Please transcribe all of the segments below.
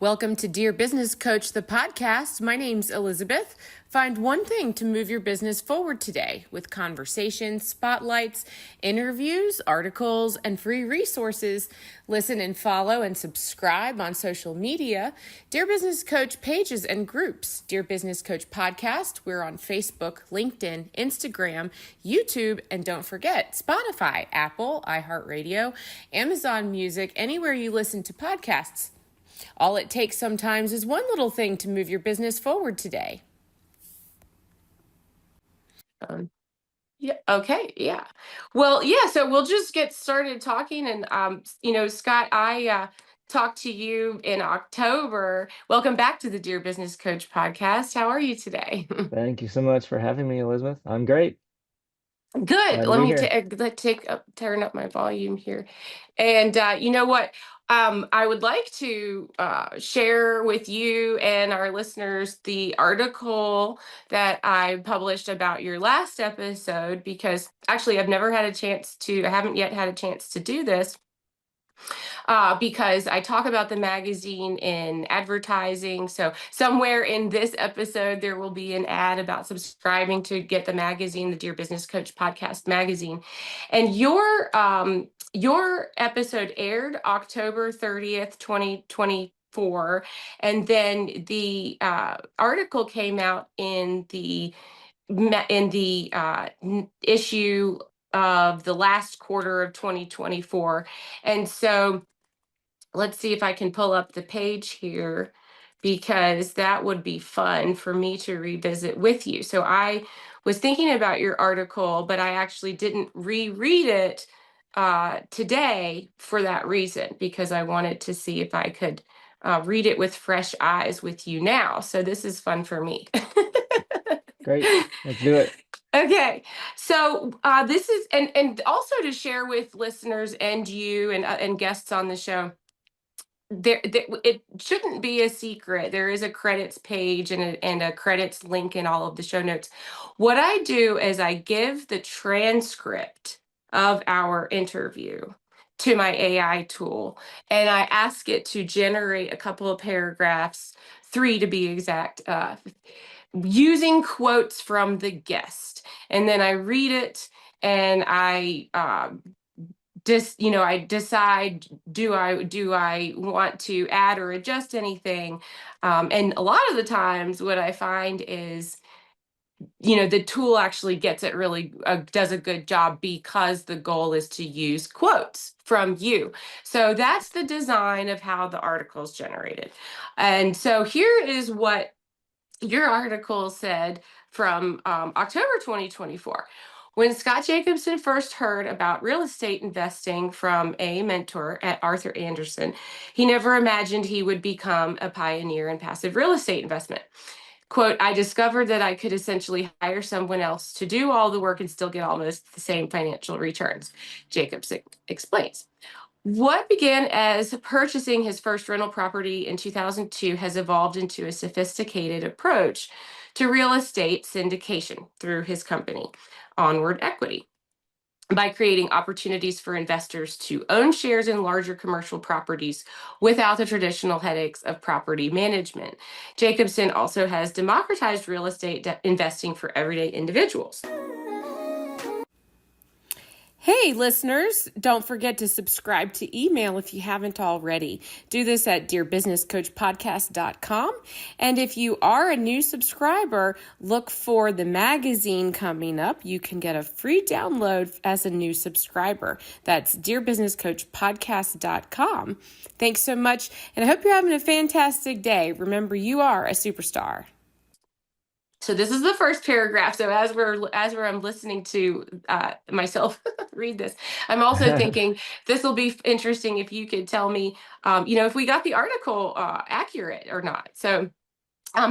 Welcome to Dear Business Coach, the podcast. My name's Elizabeth. Find one thing to move your business forward today with conversations, spotlights, interviews, articles, and free resources. Listen and follow and subscribe on social media. Dear Business Coach pages and groups. Dear Business Coach podcast. We're on Facebook, LinkedIn, Instagram, YouTube, and don't forget Spotify, Apple, iHeartRadio, Amazon Music, anywhere you listen to podcasts. All it takes sometimes is one little thing to move your business forward today. So we'll just get started talking. And, Scott, I talked to you in October. Welcome back to the Dear Business Coach podcast. How are you today? Thank you so much for having me, Elizabeth. I'm great. Good. Glad to Let be me here. turn up my volume here. And you know what? I would like to share with you and our listeners the article that I published about your last episode, because actually I haven't yet had a chance to do this. Because I talk about the magazine in advertising. So somewhere in this episode, there will be an ad about subscribing to get the magazine, the Dear Business Coach podcast magazine. And your episode aired October 30th, 2024. And then the article came out in the issue of the last quarter of 2024. And so let's see if I can pull up the page here, because that would be fun for me to revisit with you. So I was thinking about your article, but I actually didn't reread it today for that reason, because I wanted to see if I could read it with fresh eyes with you now. So this is fun for me. Great. Let's do it. Okay, so this is, and also to share with listeners and you and guests on the show, it shouldn't be a secret. There is a credits page and a credits link in all of the show notes. What I do is I give the transcript of our interview to my AI tool, and I ask it to generate a couple of paragraphs, 3 to be exact, using quotes from the guest. And then I read it, and I I decide, do I want to add or adjust anything? And a lot of the times what I find is, the tool actually gets it really, does a good job, because the goal is to use quotes from you. So that's the design of how the article is generated. And so here is what your article said from October 2024. When Scott Jacobson first heard about real estate investing from a mentor at Arthur Andersen, he never imagined he would become a pioneer in passive real estate investment. Quote, I discovered that I could essentially hire someone else to do all the work and still get almost the same financial returns, Jacobson explains. What began as purchasing his first rental property in 2002 has evolved into a sophisticated approach to real estate syndication through his company, Onward Equity, by creating opportunities for investors to own shares in larger commercial properties without the traditional headaches of property management. Jacobson also has democratized real estate investing for everyday individuals. Hey, listeners, don't forget to subscribe to email if you haven't already. Do this at dearbusinesscoachpodcast.com. And if you are a new subscriber, look for the magazine coming up. You can get a free download as a new subscriber. That's dearbusinesscoachpodcast.com. Thanks so much, and I hope you're having a fantastic day. Remember, you are a superstar. So this is the first paragraph. So as I'm listening to myself read this, I'm also thinking this will be interesting if you could tell me, if we got the article accurate or not. So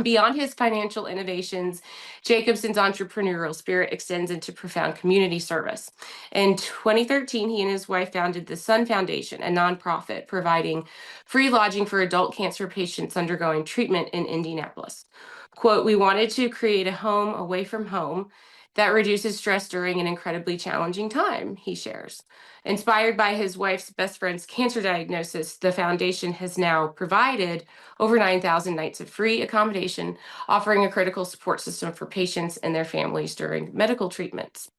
beyond his financial innovations, Jacobson's entrepreneurial spirit extends into profound community service. In 2013, he and his wife founded the Sun Foundation, a nonprofit providing free lodging for adult cancer patients undergoing treatment in Indianapolis. Quote, we wanted to create a home away from home that reduces stress during an incredibly challenging time, he shares. Inspired by his wife's best friend's cancer diagnosis, the foundation has now provided over 9,000 nights of free accommodation, offering a critical support system for patients and their families during medical treatments.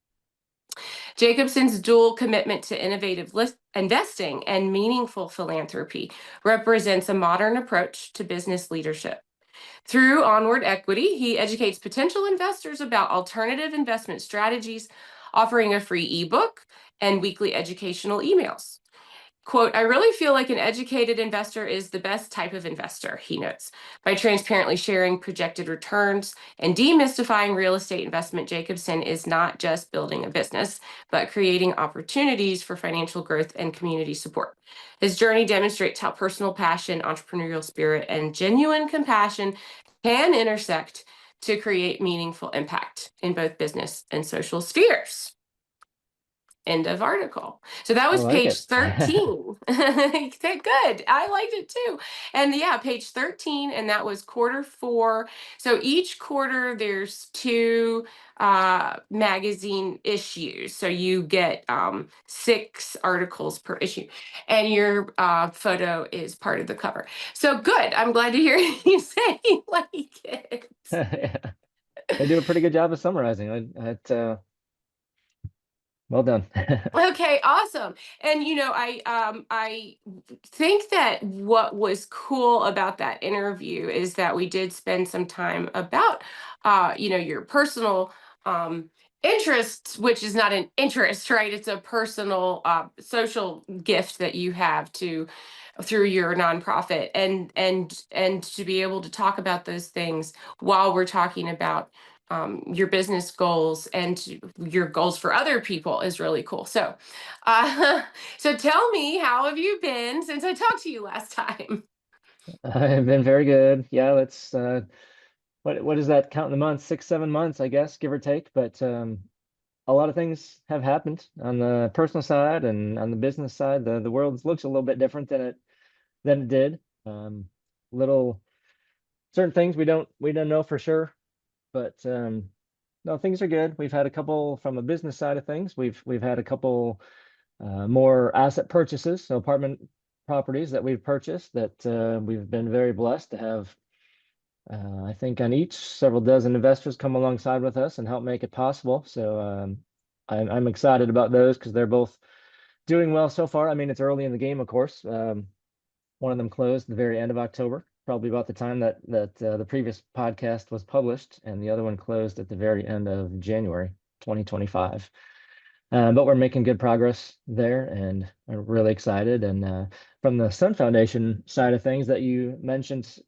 Jacobson's dual commitment to innovative investing and meaningful philanthropy represents a modern approach to business leadership. Through Onward Equity, he educates potential investors about alternative investment strategies, offering a free ebook and weekly educational emails. Quote, I really feel like an educated investor is the best type of investor, he notes. By transparently sharing projected returns and demystifying real estate investment, Jacobson is not just building a business, but creating opportunities for financial growth and community support. His journey demonstrates how personal passion, entrepreneurial spirit, and genuine compassion can intersect to create meaningful impact in both business and social spheres. End of article. So that I was like page it. 13. Good. I liked it too. And yeah, page 13, and that was quarter 4. So each quarter there's 2 magazine issues. So you get 6 articles per issue. And your photo is part of the cover. So good. I'm glad to hear you say you like it. Yeah. They do a pretty good job of summarizing. Well done. Okay, awesome. And I think that what was cool about that interview is that we did spend some time about your personal interests, which is not an interest, right? It's a personal social gift that you have to through your nonprofit, and to be able to talk about those things while we're talking about your business goals and your goals for other people is really cool. So, so tell me, how have you been since I talked to you last time? I've been very good. Yeah, let's what is that count in the months? 6, 7 months, I guess, give or take. But a lot of things have happened on the personal side and on the business side. The world looks a little bit different than it did. Little certain things we don't know for sure, but no, things are good. We've had a couple from a business side of things. We've had a couple more asset purchases, so apartment properties that we've purchased that we've been very blessed to have. I think on each several dozen investors come alongside with us and help make it possible. So I'm excited about those because they're both doing well so far. I mean, it's early in the game, of course. One of them closed at the very end of October, probably about the time that the previous podcast was published, and the other one closed at the very end of January 2025. But we're making good progress there, and I'm really excited. And from the Sun Foundation side of things that you mentioned,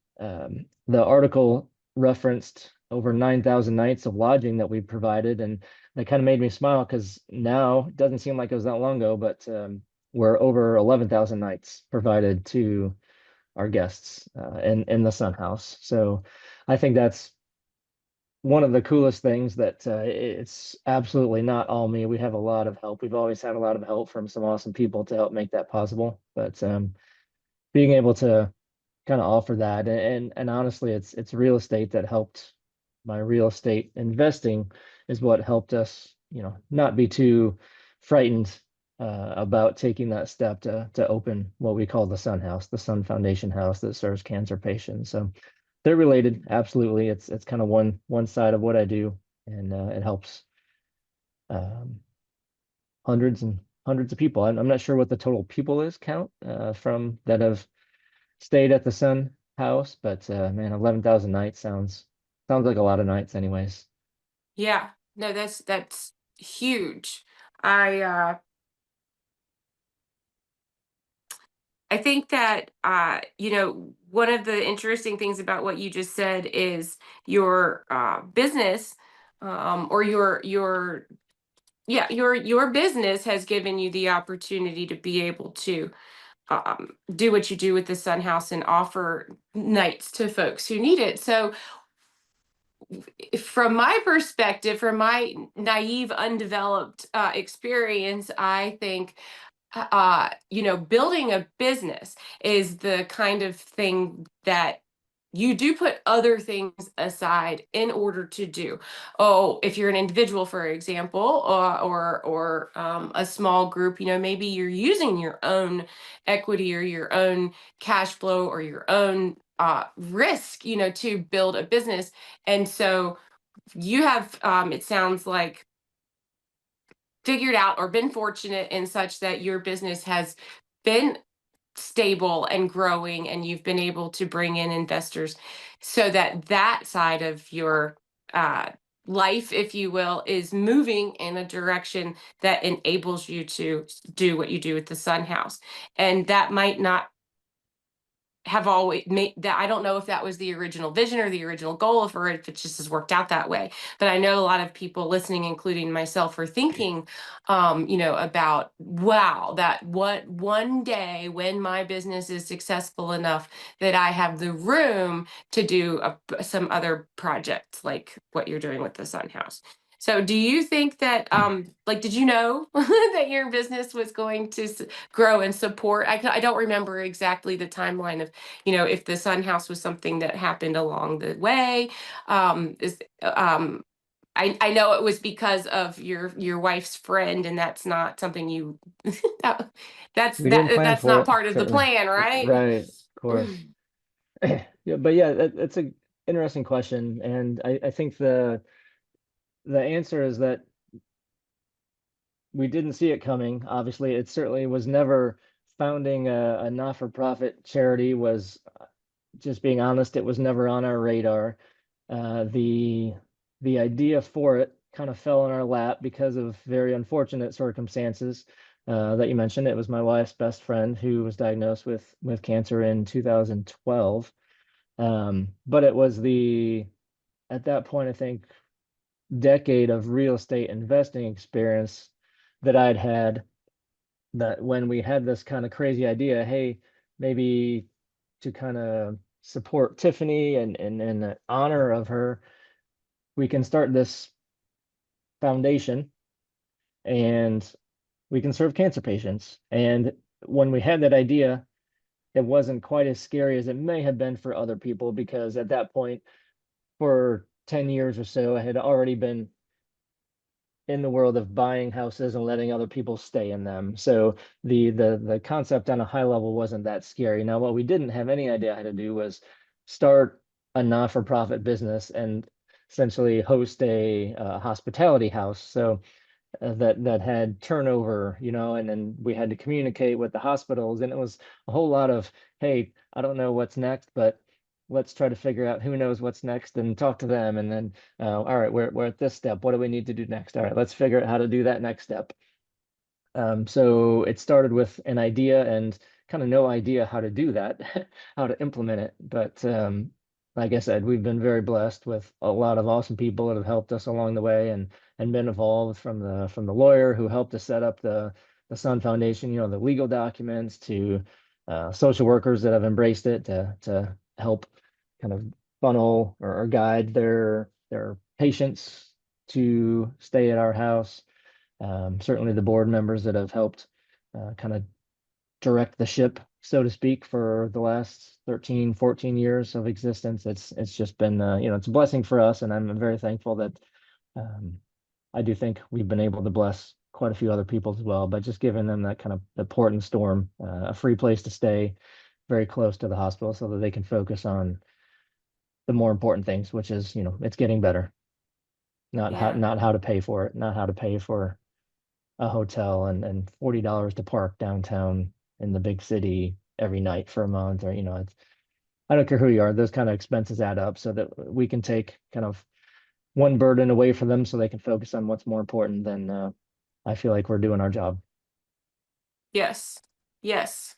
the article referenced over 9,000 nights of lodging that we provided, and that kind of made me smile because now it doesn't seem like it was that long ago, but we're over 11,000 nights provided to our guests in the Sun House. So I think that's one of the coolest things that it's absolutely not all me. We have a lot of help. We've always had a lot of help from some awesome people to help make that possible. But being able to kind of offer that, and honestly, it's real estate that helped. My real estate investing is what helped us, not be too frightened about taking that step to open what we call the Sun House, the Sun Foundation House that serves cancer patients. So they're related, absolutely. It's kind of one side of what I do, and it helps um, hundreds and hundreds of people. I'm not sure what the total people is count from that have stayed at the Sun House, but man, 11,000 nights sounds like a lot of nights, anyways. Yeah, no, that's huge. I uh I think that one of the interesting things about what you just said is your business, or your yeah, your business has given you the opportunity to be able to do what you do with the Sun House and offer nights to folks who need it. So from my perspective, from my naive, undeveloped experience, I think building a business is the kind of thing that you do put other things aside in order to do. Oh, if you're an individual, for example, or a small group, maybe you're using your own equity or your own cash flow or your own risk, to build a business. And so you have, it sounds like, figured out or been fortunate in such that your business has been stable and growing, and you've been able to bring in investors so that that side of your uh, life, if you will, is moving in a direction that enables you to do what you do with the Sun House. And that might not have always made that. I don't know if that was the original vision or the original goal, if it just has worked out that way. But I know a lot of people listening, including myself, are thinking, about, wow, that what one day when my business is successful enough that I have the room to do some other projects like what you're doing with the Sun House. So do you think that, like, did you know that your business was going to grow and support? I don't remember exactly the timeline of, if the Sun House was something that happened along the way. Is I know it was because of your wife's friend, and that's not something you that, We didn't plan that's for not it, part of the certainly. plan, right? Right, of course. Yeah, but yeah, that's a interesting question, and I think the answer is that we didn't see it coming. Obviously, it certainly was never founding a not-for-profit charity was just being honest, it was never on our radar. The idea for it kind of fell in our lap because of very unfortunate circumstances that you mentioned. It was my wife's best friend who was diagnosed with cancer in 2012. But it was at that point, I think, decade of real estate investing experience that I'd had, that when we had this kind of crazy idea, hey, maybe to kind of support Tiffany and in honor of her, we can start this foundation and we can serve cancer patients. And when we had that idea, it wasn't quite as scary as it may have been for other people, because at that point, for 10 years or so, I had already been in the world of buying houses and letting other people stay in them. So the concept on a high level wasn't that scary. Now, what we didn't have any idea how to do was start a not-for-profit business and essentially host a hospitality house. So that had turnover, and then we had to communicate with the hospitals, and it was a whole lot of, hey, I don't know what's next, but let's try to figure out who knows what's next and talk to them. And then, all right, we're at this step. What do we need to do next? All right, let's figure out how to do that next step. So it started with an idea and kind of no idea how to do that, how to implement it. But like I said, we've been very blessed with a lot of awesome people that have helped us along the way, and been involved from the lawyer who helped us set up the Sun Foundation, the legal documents, to social workers that have embraced it to help kind of funnel or guide their patients to stay at our house. Certainly the board members that have helped kind of direct the ship, so to speak, for the last 13, 14 years of existence. It's just been, it's a blessing for us, and I'm very thankful that um, I do think we've been able to bless quite a few other people as well, by just giving them that kind of the port and storm, a free place to stay very close to the hospital so that they can focus on the more important things, which is, it's getting better, Yeah. not how to pay for it, not how to pay for a hotel and $40 to park downtown in the big city every night for a month, or I don't care who you are, those kind of expenses add up, so that we can take kind of one burden away from them so they can focus on what's more important. Then I feel like we're doing our job. Yes. Yes.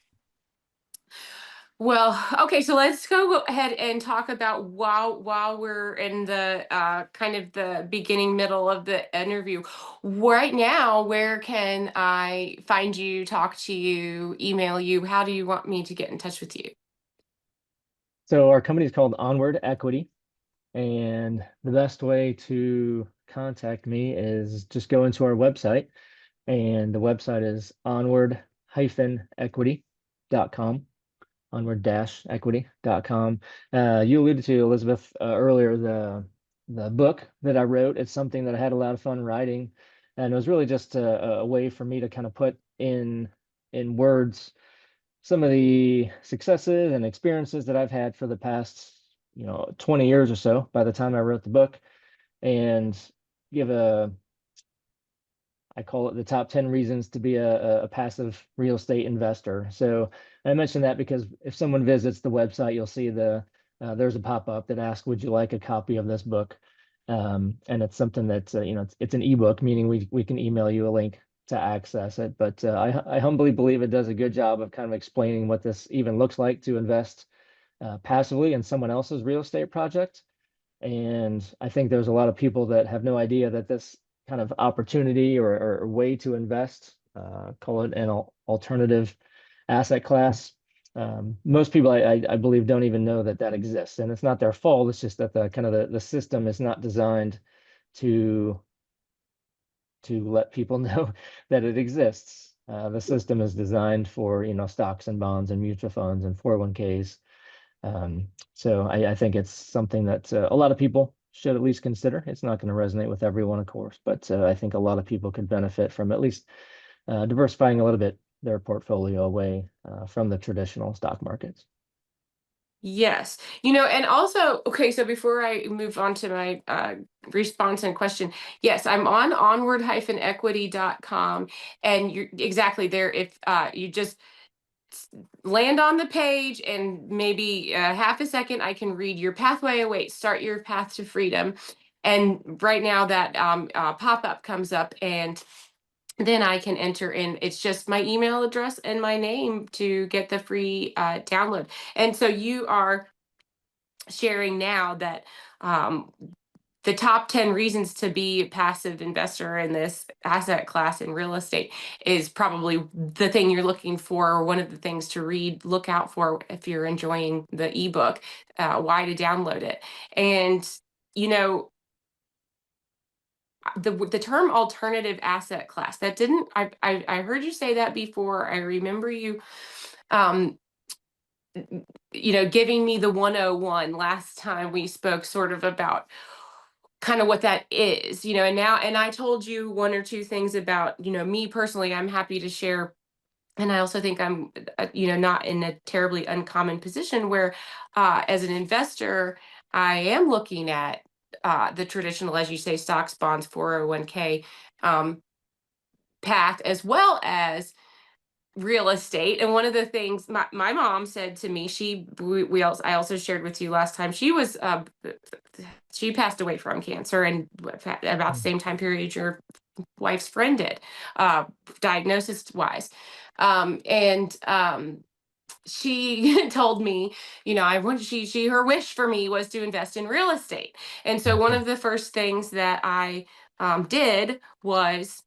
Well, okay, so let's go ahead and talk about, while we're in the kind of the beginning middle of the interview. Right now, where can I find you, talk to you, email you? How do you want me to get in touch with you? So our company is called Onward Equity, and the best way to contact me is just go into our website, and the website is onward-equity.com. onward-equity.com. You alluded to, Elizabeth, earlier, the book that I wrote. It's something that I had a lot of fun writing, and it was really just a way for me to kind of put in words some of the successes and experiences that I've had for the past, 20 years or so by the time I wrote the book, and give I call it the top 10 reasons to be a passive real estate investor. So I mentioned that because if someone visits the website, you'll see there's a pop-up that asks, would you like a copy of this book? And it's something that's, it's an ebook, meaning we can email you a link to access it. But I humbly believe it does a good job of kind of explaining what this even looks like to invest passively in someone else's real estate project. And I think there's a lot of people that have no idea that this kind of opportunity or way to invest, call it an alternative asset class. Most people, I believe, don't even know that that exists, and it's not their fault. It's just that the kind of the system is not designed to let people know that it exists. The system is designed for, stocks and bonds and mutual funds and 401ks. So I think it's something that a lot of people should at least consider. It's not going to resonate with everyone, of course, but I think a lot of people could benefit from at least diversifying a little bit their portfolio away from the traditional stock markets. Yes. And also, okay, so before I move on to my response and question, yes, I'm on onward-equity.com, and you're exactly there. If you just land on the page and maybe half a second, I can read your pathway awaits, start your path to freedom. And right now that pop-up comes up, and then I can enter in. It's just my email address and my name to get the free download. And so you are sharing now that um, the top 10 reasons to be a passive investor in this asset class in real estate is probably the thing you're looking for, or one of the things to look out for if you're enjoying the ebook, why to download it. And, you know, the term alternative asset class, that didn't, I heard you say that before. I remember you, um, giving me the 101 last time we spoke, sort of about kind of what that is, and I told you one or two things about, me personally. I'm happy to share. And I also think I'm, not in a terribly uncommon position where, as an investor, I am looking at the traditional, as you say, stocks, bonds, 401k um, path, as well as real estate. And one of the things my mom said to me, we also, I also shared with you last time, she passed away from cancer, and about the Mm. same time period your wife's friend did, diagnosis wise. And she told me, I want she her wish for me was to invest in real estate. And so one Mhm. of the first things that I did was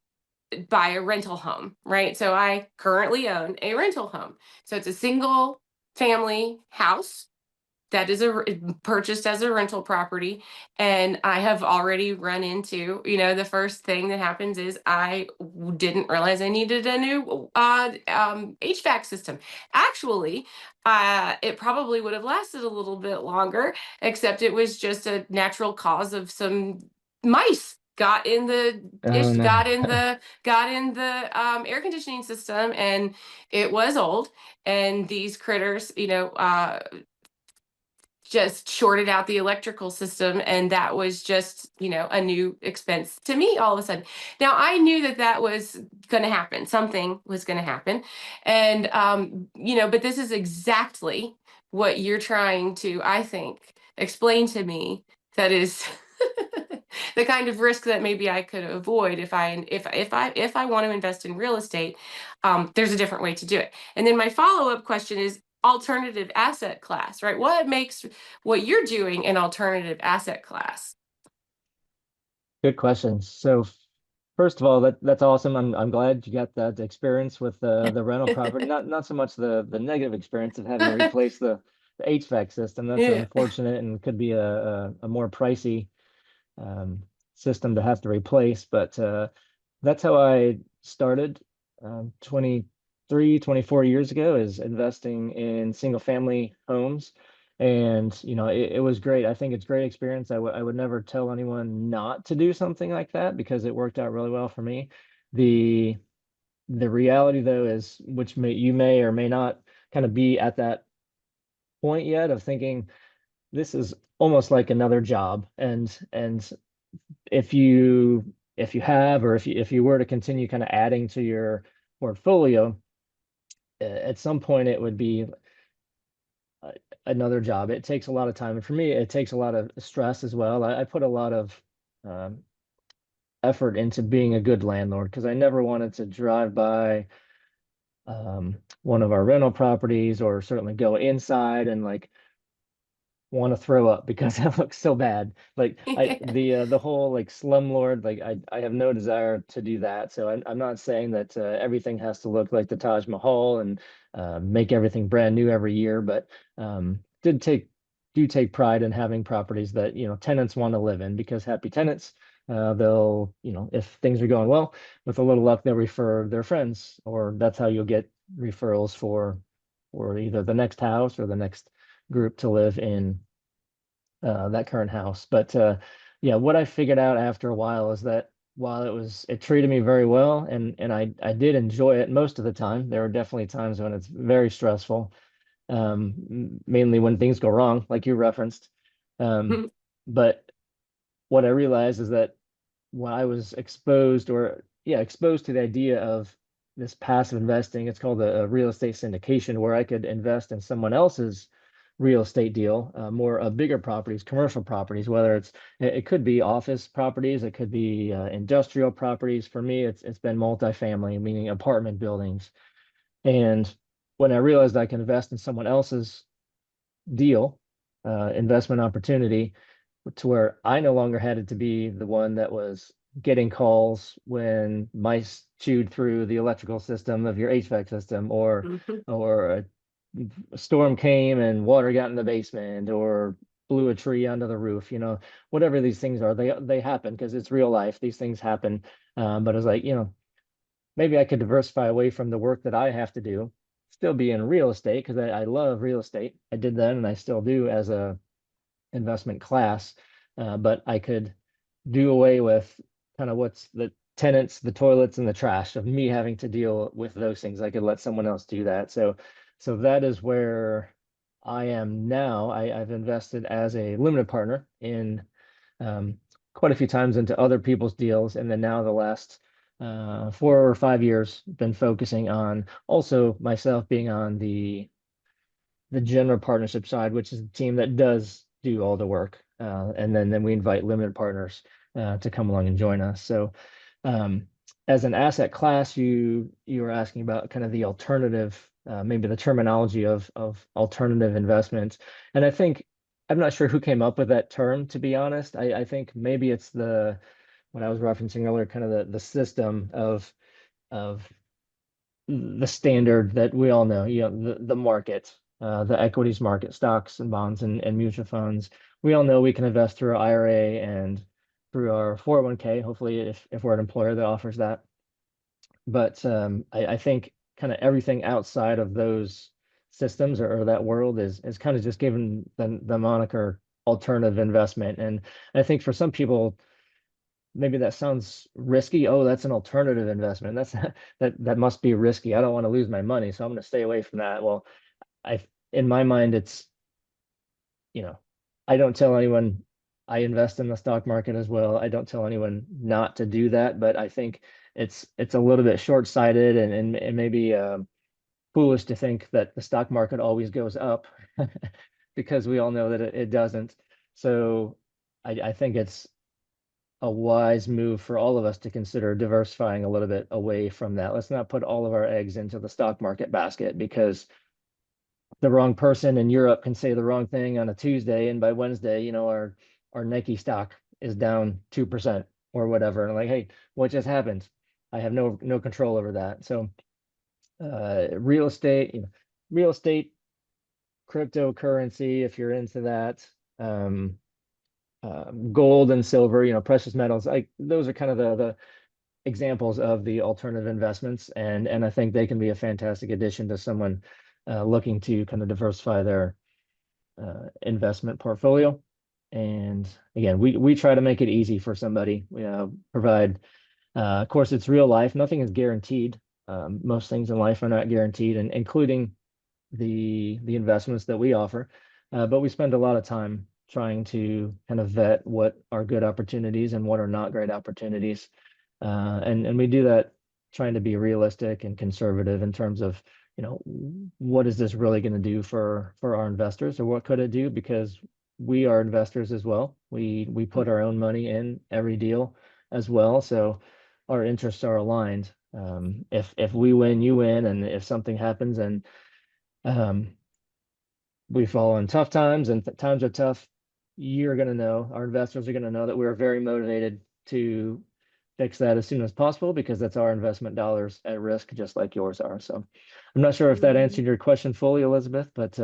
buy a rental home, right? So I currently own a rental home. So it's a single family house that is purchased as a rental property. And I have already run into, the first thing that happens is I didn't realize I needed a new HVAC system. Actually, it probably would have lasted a little bit longer, except it was just a natural cause of some mice got in the Oh dish, no. got in the air conditioning system, and it was old. And these critters, just shorted out the electrical system, and that was just, a new expense to me all of a sudden. Now I knew that that was going to happen, something was going to happen. And but this is exactly what you're trying to, I think, explain to me. That is the kind of risk that maybe I could avoid if I want to invest in real estate. There's a different way to do it. And then my follow-up question is alternative asset class, right? What makes what you're doing an alternative asset class? Good questions. So first of all, that's awesome. I'm glad you got that experience with the rental property. Not so much the negative experience of having to replace the HVAC system. That's Yeah. unfortunate and could be a more pricey system to have to replace. But that's how I started 20 24 years ago is investing in single family homes. And, it was great. I think it's great experience. I would never tell anyone not to do something like that because it worked out really well for me. The the reality though is, which you may or may not kind of be at that point yet of thinking this is almost like another job. And if you have, or if you were to continue kind of adding to your portfolio, at some point it would be uh, another job. It takes a lot of time, and for me it takes a lot of stress as well. I put a lot of um, effort into being a good landlord because I never wanted to drive by one of our rental properties, or certainly go inside and like want to throw up because it looks so bad. Like the whole like slumlord, like I have no desire to do that. So I'm not saying that everything has to look like the Taj Mahal and make everything brand new every year, but did take do take pride in having properties that tenants want to live in, because happy tenants, they'll, if things are going well, with a little luck, they'll refer their friends, or that's how you'll get referrals for either the next house or the next group to live in that current house. But yeah, what I figured out after a while is that while it treated me very well, and I did enjoy it most of the time, there were definitely times when it's very stressful, mainly when things go wrong, like you referenced. Um, but what I realized is that when I was exposed, or yeah, exposed to the idea of this passive investing, it's called a real estate syndication, where I could invest in someone else's real estate deal, more bigger properties, commercial properties, whether it could be office properties, it could be industrial properties. For me, it's been multifamily, meaning apartment buildings. And when I realized I can invest in someone else's deal, investment opportunity, to where I no longer had it to be the one that was getting calls when mice chewed through the electrical system of your HVAC system, or a storm came and water got in the basement, or blew a tree onto the roof. Whatever these things are, they happen because it's real life. These things happen. But it's like, maybe I could diversify away from the work that I have to do, still be in real estate because I love real estate. I did that and I still do as a investment class, but I could do away with kind of what's the tenants, the toilets, and the trash of me having to deal with those things. I could let someone else do that. So that is where I am now. I've invested as a limited partner in um, quite a few times into other people's deals, and then now the last 4 or 5 years been focusing on also myself being on the general partnership side, which is the team that does do all the work. And then we invite limited partners to come along and join us. So um, as an asset class, you were asking about kind of the alternative, maybe the terminology of alternative investments. And I think I'm not sure who came up with that term, to be honest. I think maybe it's what I was referencing earlier, kind of the system of the standard that we all know, the market, the equities market, stocks and bonds and mutual funds. We all know we can invest through our IRA and through our 401k, hopefully if we're an employer that offers that. But I think kind of everything outside of those systems, or that world is kind of just given the moniker alternative investment. And I think for some people, maybe that sounds risky. Oh, that's an alternative investment. That must be risky. I don't want to lose my money, so I'm going to stay away from that. Well, I in my mind, it's, you know, I don't tell anyone I invest in the stock market as well. I don't tell anyone not to do that, but I think it's a little bit short-sighted, and maybe foolish to think that the stock market always goes up because we all know that it doesn't. So I think it's a wise move for all of us to consider diversifying a little bit away from that. Let's not put all of our eggs into the stock market basket, because the wrong person in Europe can say the wrong thing on a Tuesday, and by Wednesday, our Nike stock is down 2% or whatever. And like, hey, what just happened? I have no control over that. So real estate, real estate, cryptocurrency, if you're into that, gold and silver, precious metals, like those are kind of the examples of the alternative investments, and I think they can be a fantastic addition to someone looking to kind of diversify their investment portfolio. And again, we try to make it easy for somebody. We provide, of course, it's real life. Nothing is guaranteed. Most things in life are not guaranteed, and including the investments that we offer. But we spend a lot of time trying to kind of vet what are good opportunities and what are not great opportunities. And we do that trying to be realistic and conservative in terms of, what is this really going to do for our investors, or what could it do? Because we are investors as well. We put our own money in every deal as well. So our interests are aligned. If we win, you win, and if something happens and um, we fall in tough times and times are tough, you're going to know, our investors are going to know that we're very motivated to fix that as soon as possible because that's our investment dollars at risk, just like yours are. So I'm not sure if that Mhm. answered your question fully, Elizabeth, but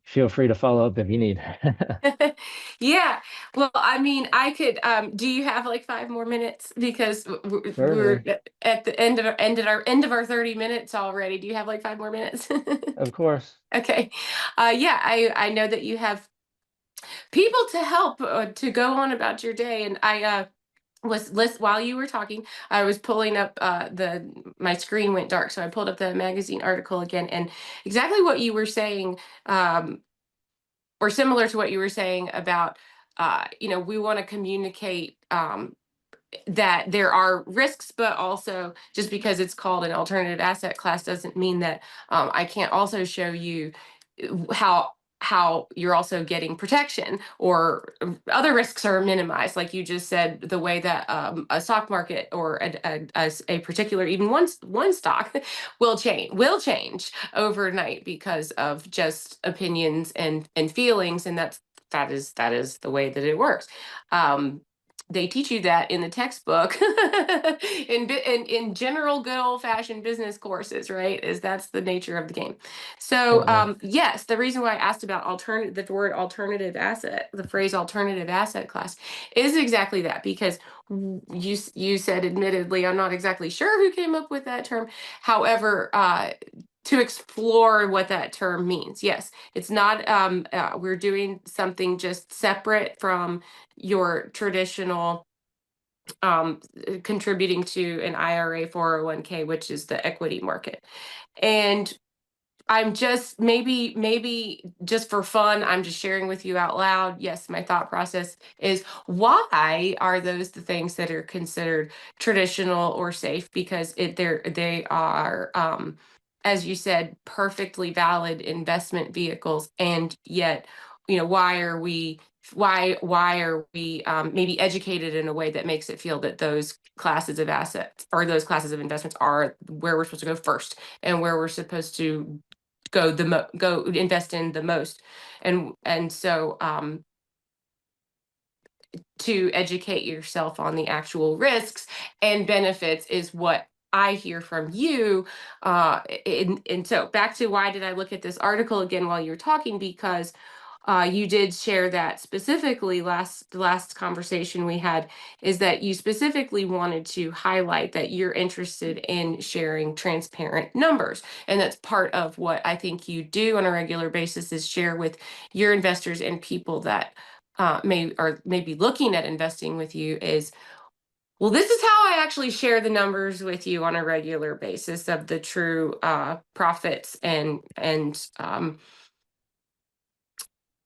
feel free to follow up if you need. Yeah. Well, I mean, I could, do you have like 5 more minutes? Because we're Certainly, at the end of our 30 minutes already. Do you have like 5 more minutes? of course. Okay. Yeah, I know that you have people to help to go on about your day. And I was list while you were talking, I was pulling up the my screen went dark, so I pulled up the magazine article again, and exactly what you were saying, or similar to what you were saying about we want to communicate that there are risks, but also just because it's called an alternative asset class doesn't mean that I can't also show you how you're also getting protection or other risks are minimized, like you just said, the way that a stock market or a particular even one stock will change overnight because of just opinions and feelings, and that is the way that it works. um, they teach you that in the textbook in general good old fashioned business courses, right? Is that's the nature of the game. So Certainly. yes, the reason why I asked about the word alternative asset, the phrase alternative asset class, is exactly that, because you said, admittedly, I'm not exactly sure who came up with that term. However, to explore what that term means, yes, it's not. We're doing something just separate from your traditional contributing to an IRA 401k, which is the equity market. And I'm just maybe just for fun, I'm just sharing with you out loud. Yes, my thought process is, why are those the things that are considered traditional or safe? Because they are, as you said, perfectly valid investment vehicles, and yet, why are we maybe educated in a way that makes it feel that those classes of assets or those classes of investments are where we're supposed to go first, and where we're supposed to go invest in the most. And so to educate yourself on the actual risks and benefits is what I hear from you. And so back to, why did I look at this article again while you were talking? Because you did share that specifically, the last conversation we had, is that you specifically wanted to highlight that you're interested in sharing transparent numbers. And that's part of what I think you do on a regular basis, is share with your investors and people that may be looking at investing with you, is, well, this is how I actually share the numbers with you on a regular basis of the true profits and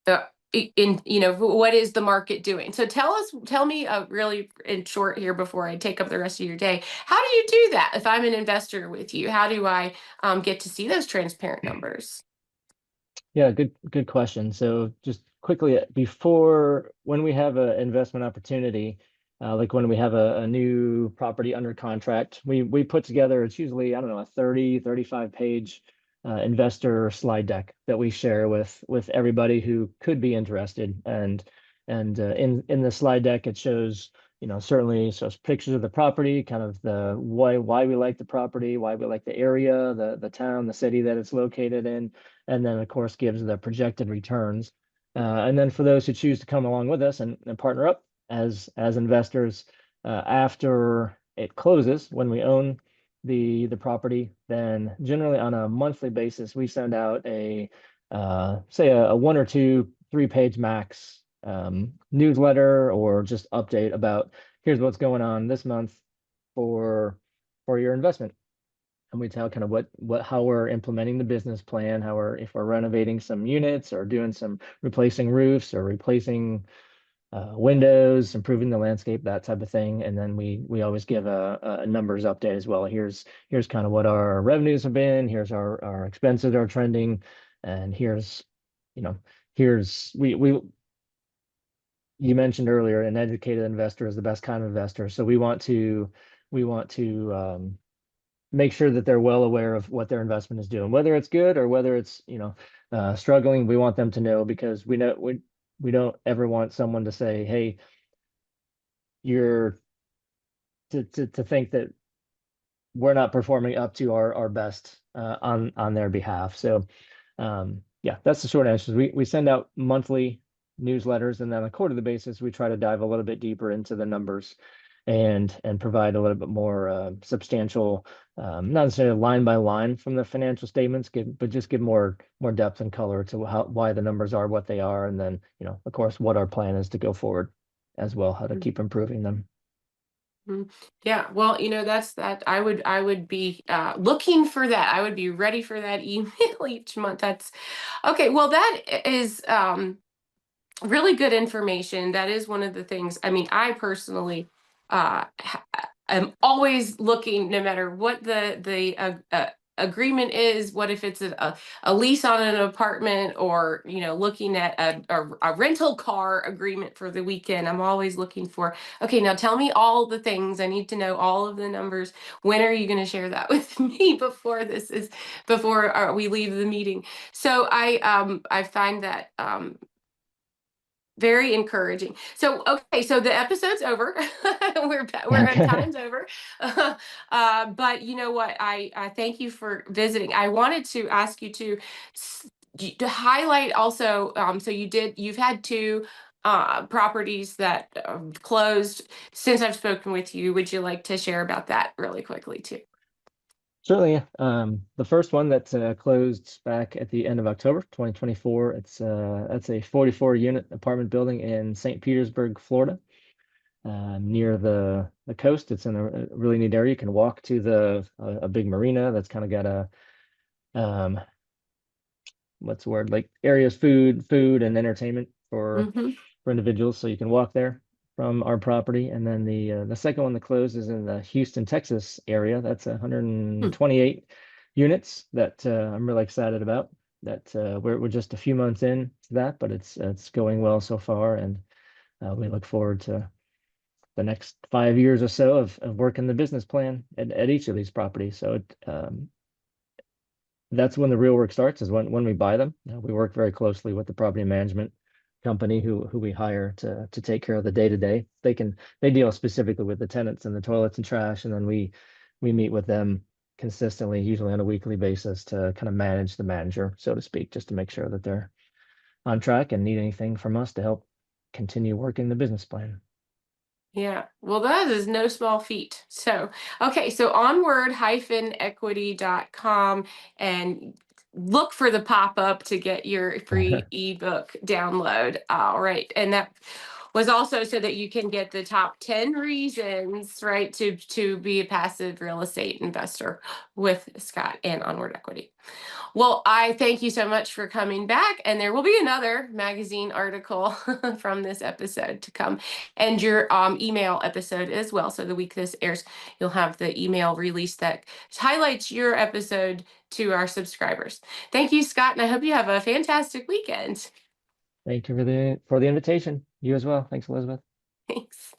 the in what is the market doing. So tell me really in short here, before I take up the rest of your day, how do you do that? If I'm an investor with you, how do I get to see those transparent numbers? Yeah, good question. So just quickly, before when we have an investment opportunity, like when we have a new property under contract, we put together, it's usually, I don't know, a 35 page investor slide deck that we share with everybody who could be interested. And in the slide deck, it shows, certainly shows pictures of the property, kind of the why we like the property, why we like the area, the town, the city that it's located in, and then of course gives the projected returns. And then for those who choose to come along with us and partner up as investors, after it closes, when we own the property, then generally on a monthly basis, we send out a say a one or two, 3 page max newsletter or just update about here's what's going on this month for your investment. And we tell kind of what how we're implementing the business plan, how we're if we're renovating some units or doing some replacing roofs or replacing windows, improving the landscape, that type of thing. And then we always give a numbers update as well. Here's kind of what our revenues have been. Here's our expenses are trending, and here's you know here's we you mentioned earlier an educated investor is the best kind of investor. So we want to make sure that they're well aware of what their investment is doing, whether it's good or whether it's struggling. We want them to know, because we don't ever want someone to say, hey, you're to think that we're not performing up to our best on their behalf. So yeah, that's the short answer. We send out monthly newsletters, and then on a quarterly basis, we try to dive a little bit deeper into the numbers and provide a little bit more substantial, not necessarily line by line from the financial statements, but just give more depth and color to why the numbers are what they are, and then of course what our plan is to go forward as well, how to keep improving them. Mhm. Yeah, well, that's that. I would be looking for that. I would be ready for that email each month. That's okay. Well, that is really good information. That is one of the things. I mean, I personally am always looking, no matter what the agreement is. What if it's a lease on an apartment, or looking at a rental car agreement for the weekend? I'm always looking for, okay, now tell me all the things. I need to know all of the numbers. When are you going to share that with me before we leave the meeting? So I find that very encouraging. So, okay, so the episode's over. We're Okay. time's over. But you know what? I thank you for visiting. I wanted to ask you to highlight also. So you've had two properties that closed since I've spoken with you. Would you like to share about that really quickly too? Certainly. The first one that closed back at the end of October 2024, that's a 44 unit apartment building in St. Petersburg, Florida, near the coast. It's in a really neat area. You can walk to a big marina that's kind of got a um, what's the word, like areas, food and entertainment Mm-hmm. for individuals, so you can walk there from our property. And then the second one that closed is in the Houston, Texas area. That's 128 units that I'm really excited about. That we're just a few months in to that, but it's going well so far, and we look forward to the next 5 years or so of working the business plan at each of these properties. So that's when the real work starts, is when we buy them. We work very closely with the property management company who we hire to take care of the day to day. They deal specifically with the tenants and the toilets and trash, and then we meet with them consistently, usually on a weekly basis, to kind of manage the manager, so to speak, just to make sure that they're on track and need anything from us to help continue working the business plan. Yeah, well, that is no small feat. So, okay, so onward-equity.com and look for the pop-up to get your free ebook download. All right. And that was also so that you can get the top 10 reasons, right, to be a passive real estate investor with Scott and Onward Equity. Well, I thank you so much for coming back, and there will be another magazine article from this episode to come, and your email episode as well. So the week this airs, you'll have the email release that highlights your episode to our subscribers. Thank you, Scott, and I hope you have a fantastic weekend. Thank you for the invitation. You as well. Thanks, Elizabeth. Thanks.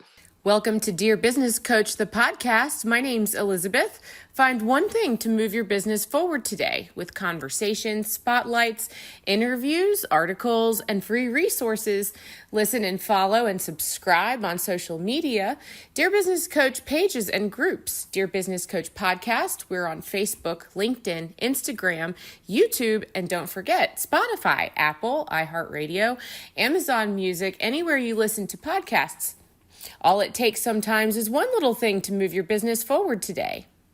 Welcome to Dear Business Coach, the podcast. My name's Elizabeth. Find one thing to move your business forward today with conversations, spotlights, interviews, articles, and free resources. Listen and follow and subscribe on social media. Dear Business Coach pages and groups. Dear Business Coach podcast. We're on Facebook, LinkedIn, Instagram, YouTube, and don't forget Spotify, Apple, iHeartRadio, Amazon Music, anywhere you listen to podcasts. All it takes sometimes is one little thing to move your business forward today.